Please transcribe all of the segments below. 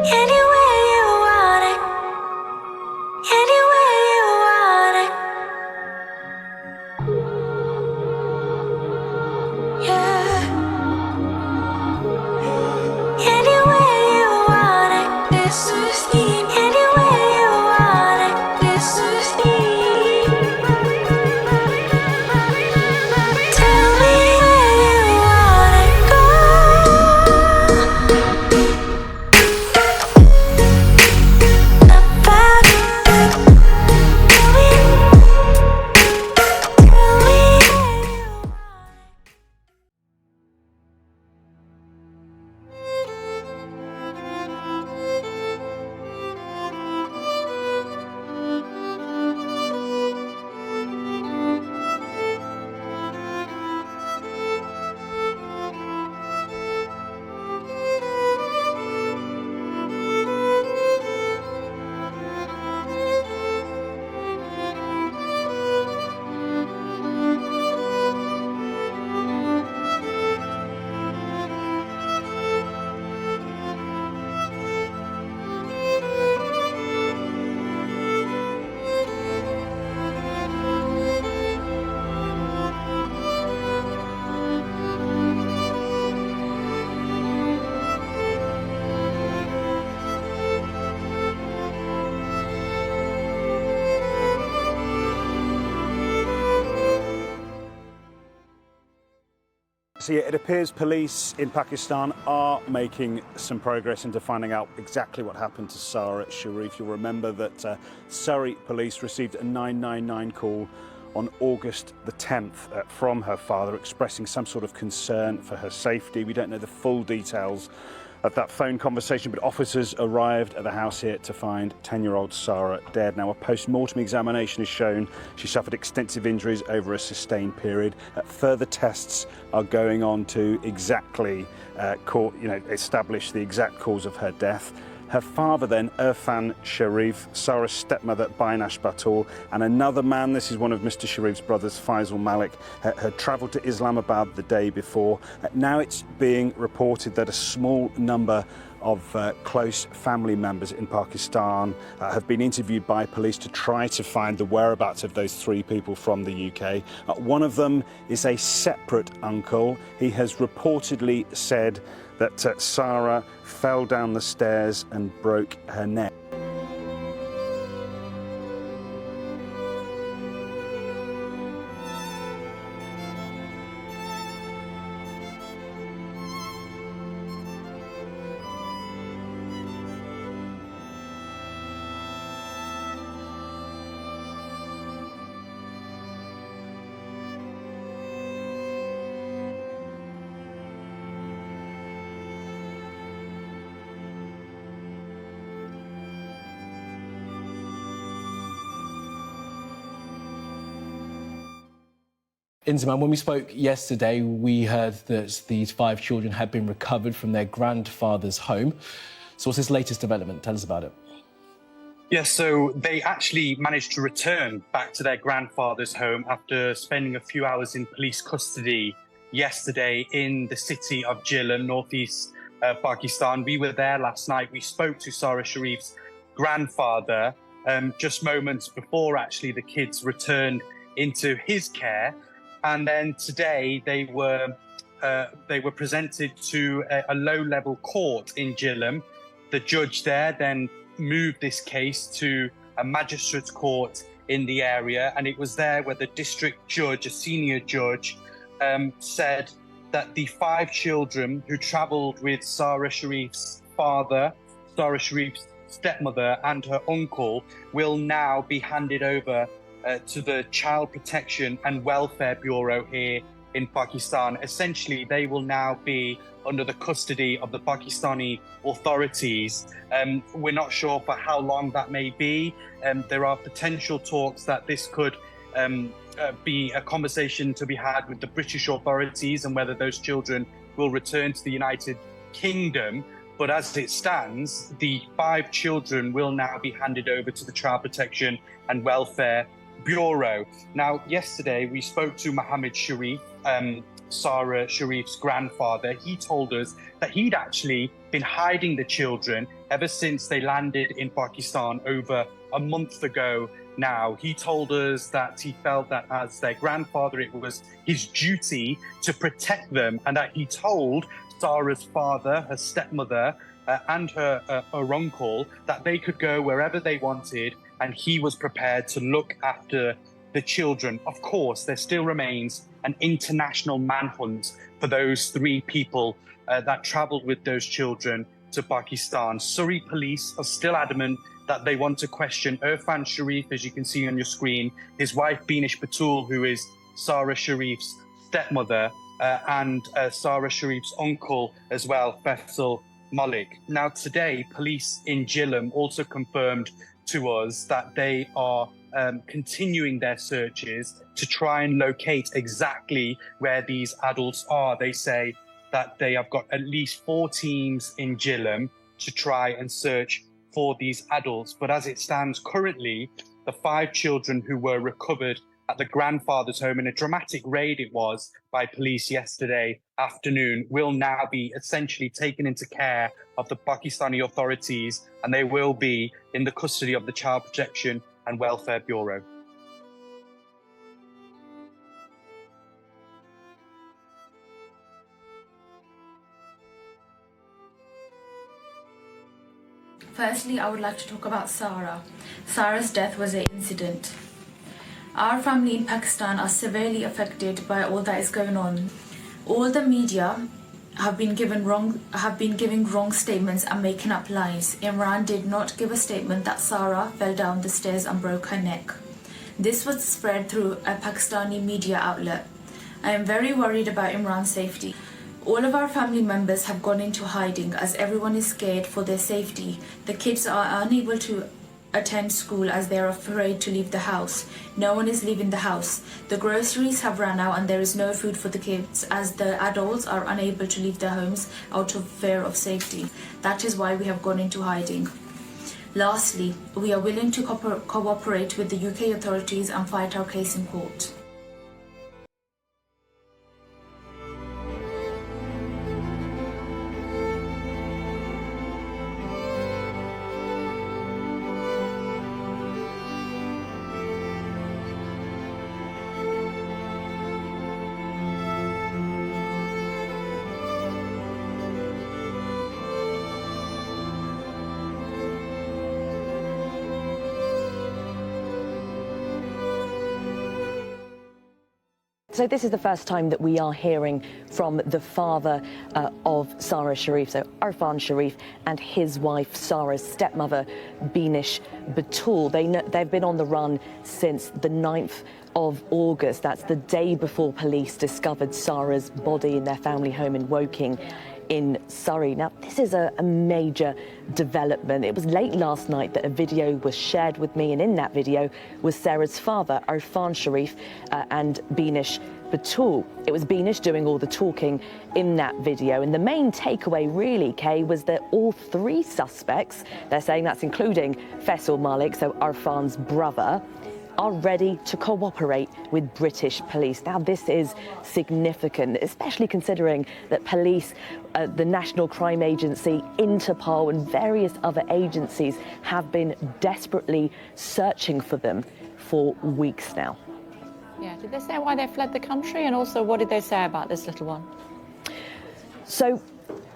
Anywhere you want it, anywhere you want it, yeah. Anywhere you want it, this is me. Anywhere you want it, this is me. Tell me where you wanna go. About you, tell me where you want it. So yeah, it appears police in Pakistan are making some progress into finding out exactly what happened to Sara Sharif. You'll remember that Surrey police received a 999 call on August the 10th from her father expressing some sort of concern for her safety. We don't know the full details of that phone conversation, but officers arrived at the house here to find 10-year-old Sara dead. Now, a post-mortem examination has shown she suffered extensive injuries over a sustained period. Further tests are going on to exactly establish the exact cause of her death. Her father then, Irfan Sharif, Sara's stepmother, Bainash Batul, and another man, this is one of Mr. Sharif's brothers, Faisal Malik, had travelled to Islamabad the day before. Now it's being reported that a small number of close family members in Pakistan have been interviewed by police to try to find the whereabouts of those three people from the UK. One of them is a separate uncle. He has reportedly said that Sara fell down the stairs and broke her neck. Inzamam, when we spoke yesterday, we heard that these 5 children had been recovered from their grandfather's home. So what's this latest development? Tell us about it. Yes, so they actually managed to return back to their grandfather's home after spending a few hours in police custody yesterday in the city of Jhelum, northeast Pakistan. We were there last night. We spoke to Sara Sharif's grandfather just moments before actually the kids returned into his care. And then today they were presented to a low-level court in Jhelum. The judge there then moved this case to a magistrate's court in the area, and it was there where the district judge, a senior judge, said that the 5 children who travelled with Sara Sharif's father, Sara Sharif's stepmother, and her uncle will now be handed over to the Child Protection and Welfare Bureau here in Pakistan. Essentially, they will now be under the custody of the Pakistani authorities. We're not sure for how long that may be. There are potential talks that this could be a conversation to be had with the British authorities and whether those children will return to the United Kingdom. But as it stands, the 5 children will now be handed over to the Child Protection and Welfare Bureau. Now, yesterday we spoke to Mohammed Sharif, Sara Sharif's grandfather. He told us that he'd actually been hiding the children ever since they landed in Pakistan over a month ago now. He told us that he felt that as their grandfather, it was his duty to protect them, and that he told Sara's father, her stepmother, and her uncle that they could go wherever they wanted, and he was prepared to look after the children. Of course, there still remains an international manhunt for those 3 people that traveled with those children to Pakistan. Surrey police are still adamant that they want to question Irfan Sharif, as you can see on your screen, his wife Beenish Batul, who is Sara Sharif's stepmother, and Sara Sharif's uncle as well, Faisal Malik. Now today, police in Jillam also confirmed to us that they are continuing their searches to try and locate exactly where these adults are. They say that they have got at least 4 teams in Jillam to try and search for these adults. But as it stands currently, the 5 children who were recovered at the grandfather's home in a dramatic raid it was by police yesterday afternoon will now be essentially taken into care of the Pakistani authorities, and they will be in the custody of the Child Protection and Welfare Bureau. Firstly, I would like to talk about Sara. Sara's death was an incident. Our family in Pakistan are severely affected by all that is going on. All the media have been giving wrong statements and making up lies. Imran did not give a statement that Sara fell down the stairs and broke her neck. This was spread through a Pakistani media outlet. I am very worried about Imran's safety. All of our family members have gone into hiding as everyone is scared for their safety. The kids are unable to attend school as they are afraid to leave the house. No one is leaving the house. The groceries have run out and there is no food for the kids as the adults are unable to leave their homes out of fear of safety. That is why we have gone into hiding. Lastly, we are willing to cooperate with the UK authorities and fight our case in court. So this is the first time that we are hearing from the father of Sara Sharif, so Irfan Sharif, and his wife, Sara's stepmother, Beenish Batul. They've been on the run since the 9th of August. That's the day before police discovered Sara's body in their family home in Woking in Surrey. Now, this is a major development. It was late last night that a video was shared with me, and in that video was Sarah's father, Irfan Sharif, and Beenish Batul. It was Beenish doing all the talking in that video, and the main takeaway really, Kay, was that all 3 suspects, they're saying that's including Faisal Malik, so Irfan's brother, are ready to cooperate with British police. Now, this is significant, especially considering that police, the National Crime Agency, Interpol and various other agencies have been desperately searching for them for weeks now. Yeah, did they say why they fled the country, and also what did they say about this little one? So,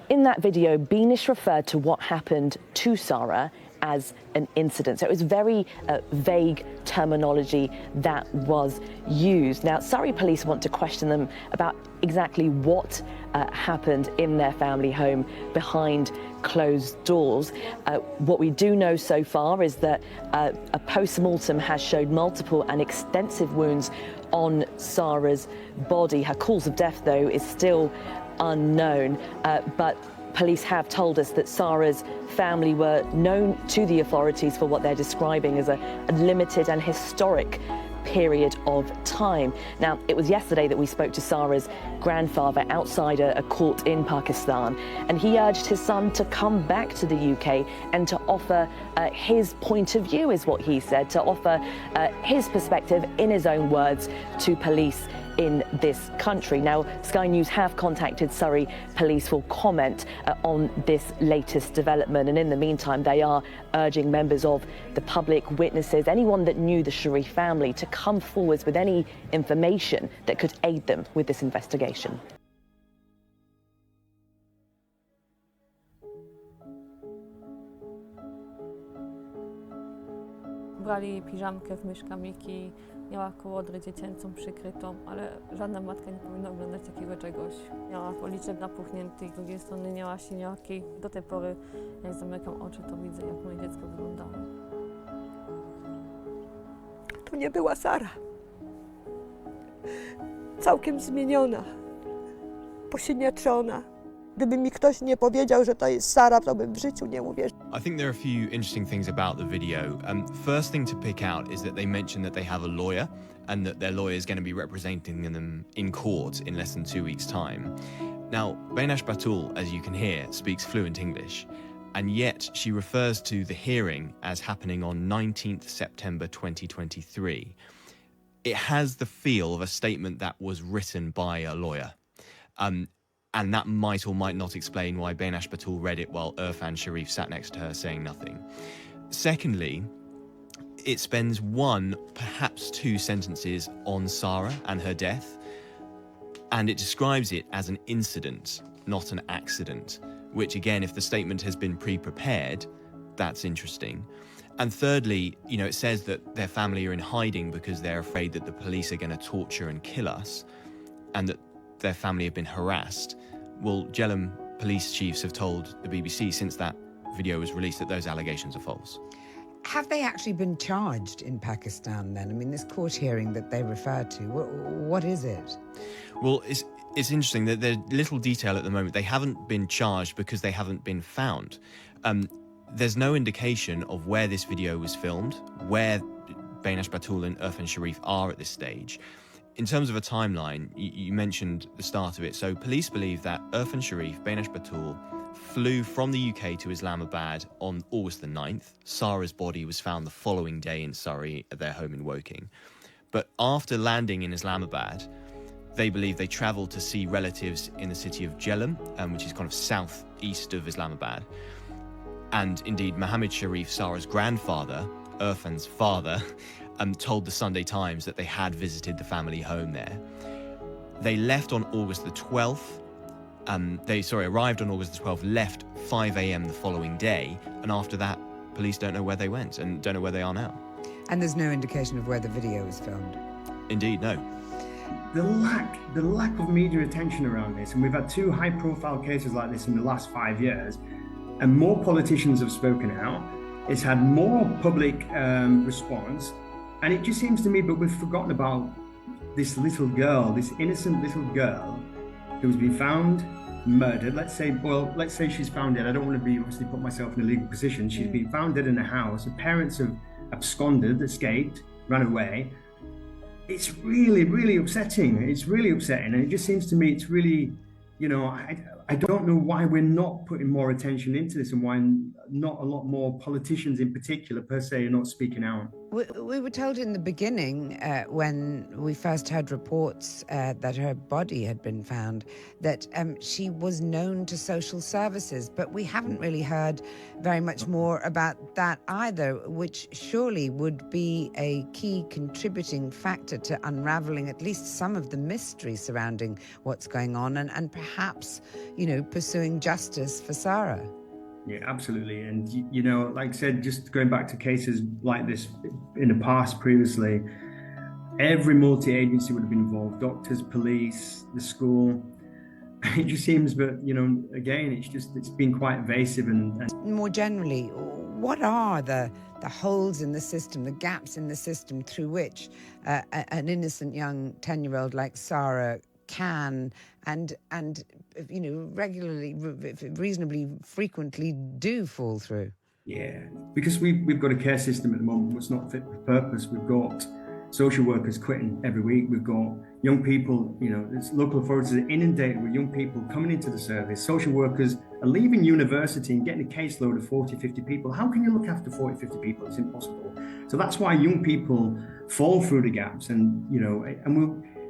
in that video, Beenish referred to what happened to Sara as an incident. So it was very vague terminology that was used. Now, Surrey police want to question them about exactly what happened in their family home behind closed doors. What we do know so far is that a post-mortem has showed multiple and extensive wounds on Sara's body. Her cause of death, though, is still unknown, but police have told us that Sara's family were known to the authorities for what they're describing as a limited and historic period of time. Now, it was yesterday that we spoke to Sara's grandfather outside a court in Pakistan, and he urged his son to come back to the UK and to offer his point of view, is what he said, to offer his perspective in his own words to police in this country. Now, Sky News have contacted Surrey Police for comment on this latest development, and in the meantime they are urging members of the public, witnesses, anyone that knew the Sharif family, to come forwards with any information that could aid them with this investigation. Brali piżamkę w myszkamiki, miała kołodrę dziecięcą przykrytą, ale żadna matka nie powinna oglądać takiego czegoś. Miała policzek napuchnięty, z drugiej strony miała siniaki. Do tej pory, jak zamykam oczy, to widzę, jak moje dziecko wyglądało. To nie była Sara. Całkiem zmieniona, posiniaczona. Gdyby mi ktoś nie powiedział, że to jest Sara, to bym w życiu nie uwierzył. I think there are a few interesting things about the video. First thing to pick out is that they mention that they have a lawyer and that their lawyer is going to be representing them in court in less than 2 weeks' time. Now, Benash Batul, as you can hear, speaks fluent English, and yet she refers to the hearing as happening on 19th September 2023. It has the feel of a statement that was written by a lawyer. And that might or might not explain why Benash Batul read it while Irfan Sharif sat next to her saying nothing. Secondly, it spends one, perhaps two sentences on Sara and her death, and it describes it as an incident, not an accident, which again, if the statement has been pre-prepared, that's interesting. And thirdly, you know, it says that their family are in hiding because they're afraid that the police are going to torture and kill us, and that their family have been harassed. Well, Jhelum police chiefs have told the BBC since that video was released that those allegations are false. Have they actually been charged in Pakistan then? I mean, this court hearing that they referred to, what is it? Well, it's interesting that there's little detail at the moment. They haven't been charged because they haven't been found. There's no indication of where this video was filmed, where Benash Batul and Irfan Sharif are at this stage. In terms of a timeline, you mentioned the start of it. So police believe that Irfan Sharif, Benash Batul, flew from the UK to Islamabad on August the 9th. Sara's body was found the following day in Surrey at their home in Woking. But after landing in Islamabad, they believe they travelled to see relatives in the city of Jhelum, which is kind of southeast of Islamabad. And indeed, Mohammed Sharif, Sara's grandfather, Irfan's father, told the Sunday Times that they had visited the family home there. They left on August the 12th. Arrived on August the 12th, left 5 a.m. the following day, and after that, police don't know where they went and don't know where they are now. And there's no indication of where the video was filmed? Indeed, no. The lack of media attention around this, and we've had two high-profile cases like this in the last 5 years, and more politicians have spoken out. It's had more public response, and it just seems to me, but we've forgotten about this little girl, this innocent little girl who's been found murdered. Let's say she's found dead. I don't want to obviously put myself in a legal position. She's been found dead in a house. Her parents have absconded, escaped, ran away. It's really, really upsetting. It's really upsetting. And it just seems to me it's really, you know, I don't know why we're not putting more attention into this and why not a lot more politicians in particular, per se, are not speaking out. We were told in the beginning, when we first heard reports that her body had been found, that she was known to social services, but we haven't really heard very much more about that either, which surely would be a key contributing factor to unraveling at least some of the mystery surrounding what's going on and perhaps, you know, pursuing justice for Sara. Yeah, absolutely. And, you know, like I said, just going back to cases like this in the past previously, every multi-agency would have been involved, doctors, police, the school. It just seems, but, you know, again, it's been quite evasive. And more generally, what are the holes in the system, the gaps in the system through which an innocent young 10-year-old like Sara can and you know, regularly, reasonably frequently do fall through? Yeah, because we've got a care system at the moment that's not fit for purpose. We've got social workers quitting every week. We've got young people, local authorities are inundated with young people coming into the service. Social workers are leaving university and getting a caseload of 40, 50 people. How can you look after 40, 50 people? It's impossible. So that's why young people fall through the gaps. And,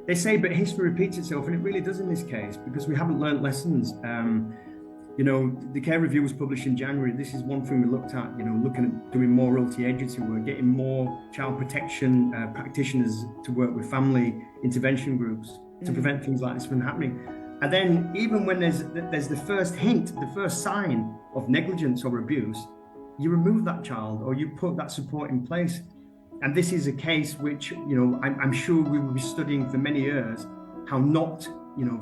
they say, but history repeats itself, and it really does in this case, because we haven't learned lessons. The care review was published in January. This is one thing we looked at, looking at doing more multi-agency work, getting more child protection practitioners to work with family intervention groups to prevent things like this from happening. And then even when there's the first hint, the first sign of negligence or abuse, you remove that child or you put that support in place. And this is a case which, I'm sure we will be studying for many years, how not,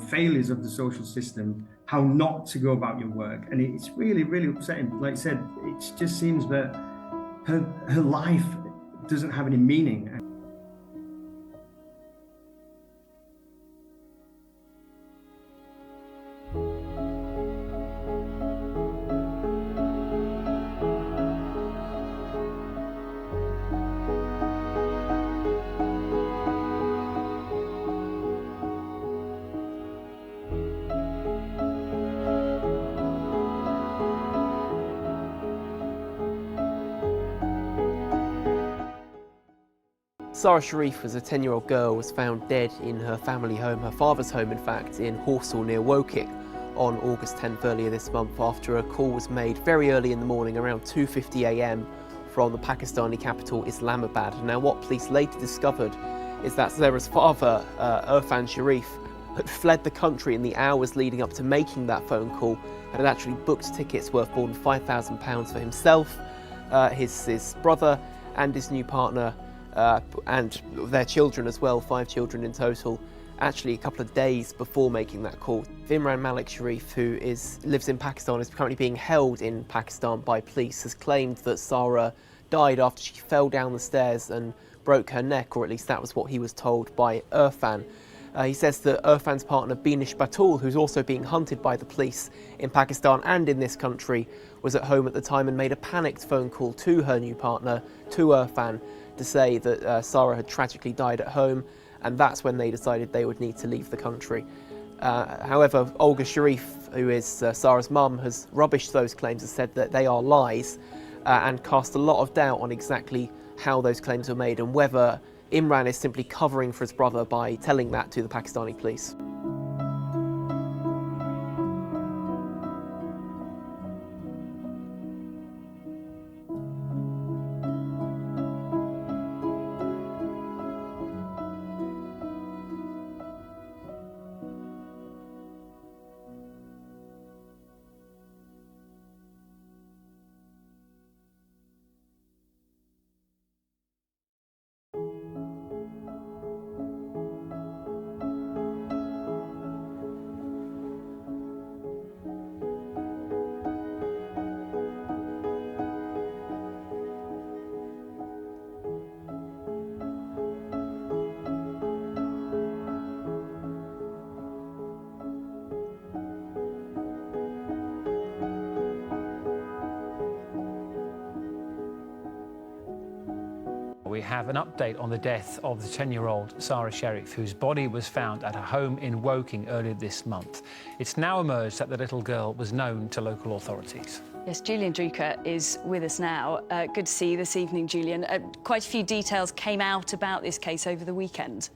failures of the social system, how not to go about your work. And it's really, really upsetting. Like I said, it just seems that her life doesn't have any meaning. Sara Sharif was a 10-year-old girl, was found dead in her family home, her father's home in fact, in Horsell near Woking on August 10th earlier this month after a call was made very early in the morning around 2:50 a.m. from the Pakistani capital Islamabad. Now what police later discovered is that Sara's father, Irfan Sharif, had fled the country in the hours leading up to making that phone call and had actually booked tickets worth more than £5,000 for himself, his brother and his new partner, and their children as well, 5 children in total, actually a couple of days before making that call. Imran Malik Sharif, who lives in Pakistan, is currently being held in Pakistan by police, has claimed that Sara died after she fell down the stairs and broke her neck, or at least that was what he was told by Irfan. He says that Irfan's partner Binish Batul, who's also being hunted by the police in Pakistan and in this country, was at home at the time and made a panicked phone call to her new partner, to Irfan, to say that Sara had tragically died at home, and that's when they decided they would need to leave the country. However, Olga Sharif, who is Sara's mum, has rubbished those claims and said that they are lies and cast a lot of doubt on exactly how those claims were made and whether Imran is simply covering for his brother by telling that to the Pakistani police. We have an update on the death of the 10-year-old Sara Sharif, whose body was found at her home in Woking earlier this month. It's now emerged that the little girl was known to local authorities. Yes, Julian Drucker is with us now. Good to see you this evening, Julian. Quite a few details came out about this case over the weekend.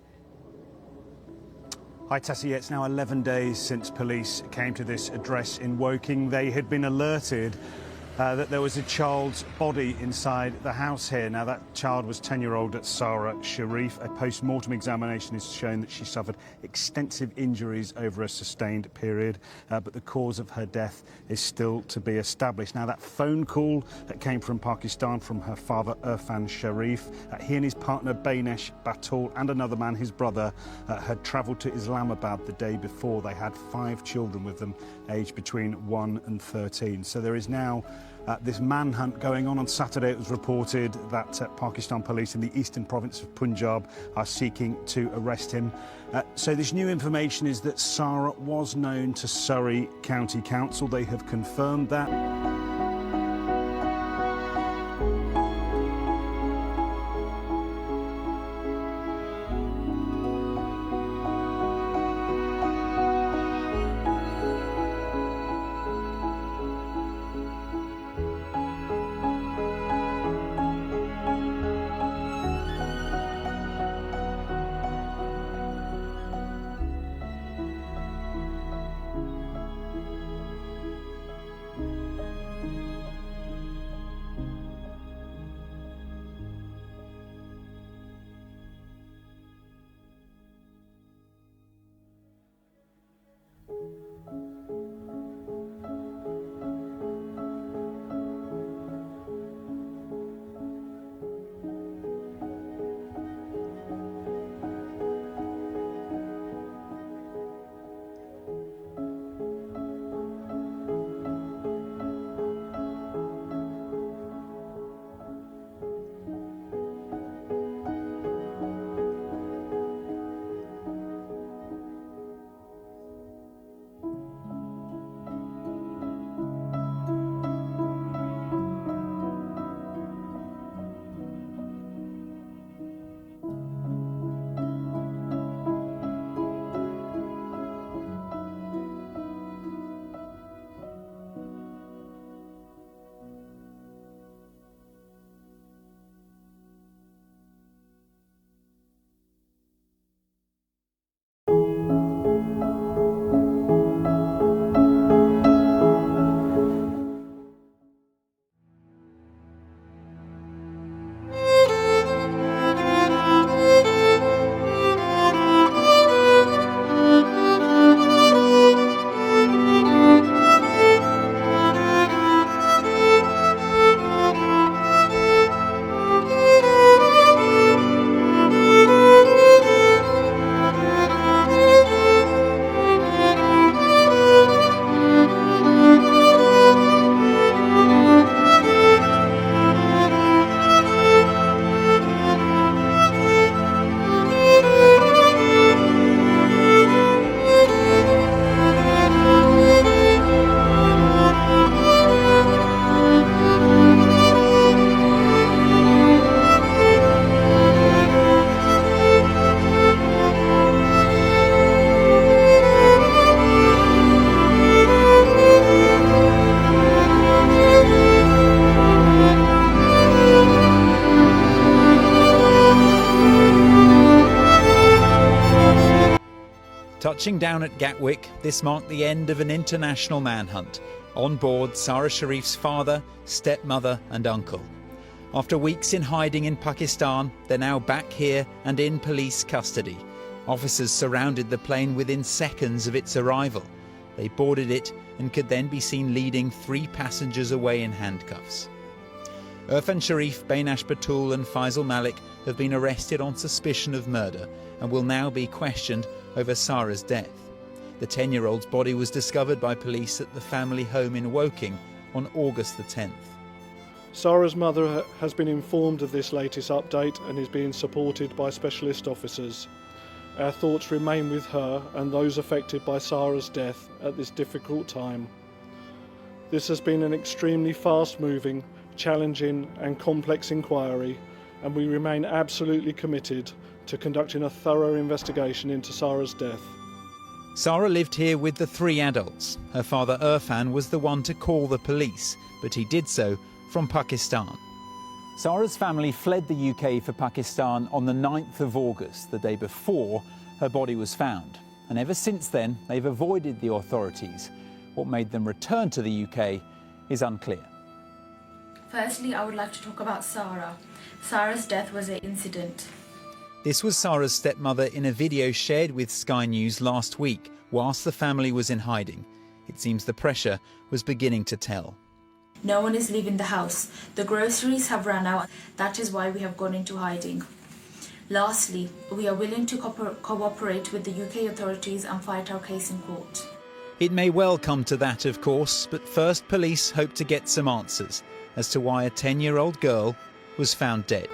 Hi Tessie, it's now 11 days since police came to this address in Woking. They had been alerted that there was a child's body inside the house here. Now, that child was 10-year-old Sara Sharif. A post-mortem examination has shown that she suffered extensive injuries over a sustained period, but the cause of her death is still to be established. Now, that phone call that came from Pakistan from her father, Irfan Sharif, he and his partner, Binish Batul, and another man, his brother, had travelled to Islamabad the day before. They had 5 children with them, aged between 1 and 13. So there is now this manhunt going on. On Saturday, it was reported that Pakistan police in the eastern province of Punjab are seeking to arrest him. So this new information is that Sara was known to Surrey County Council. They have confirmed that. Touching down at Gatwick, this marked the end of an international manhunt. On board, Sara Sharif's father, stepmother and uncle. After weeks in hiding in Pakistan, they're now back here and in police custody. Officers surrounded the plane within seconds of its arrival. They boarded it and could then be seen leading 3 passengers away in handcuffs. Irfan Sharif, Bainash Batul and Faisal Malik have been arrested on suspicion of murder and will now be questioned over Sara's death. The 10-year-old's body was discovered by police at the family home in Woking on August the 10th. Sara's mother has been informed of this latest update and is being supported by specialist officers. Our thoughts remain with her and those affected by Sara's death at this difficult time. This has been an extremely fast-moving, challenging and complex inquiry, and we remain absolutely committed to conducting a thorough investigation into Sara's death. Sara lived here with the 3 adults. Her father Irfan was the one to call the police, but he did so from Pakistan. Sara's family fled the UK for Pakistan on the 9th of August, the day before her body was found. And ever since then, they've avoided the authorities. What made them return to the UK is unclear. Firstly, I would like to talk about Sara. Sara's death was an incident. This was Sara's stepmother in a video shared with Sky News last week whilst the family was in hiding. It seems the pressure was beginning to tell. No one is leaving the house. The groceries have run out. That is why we have gone into hiding. Lastly, we are willing to cooperate with the UK authorities and fight our case in court. It may well come to that, of course, but first police hope to get some answers as to why a 10-year-old girl was found dead.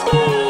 scheme.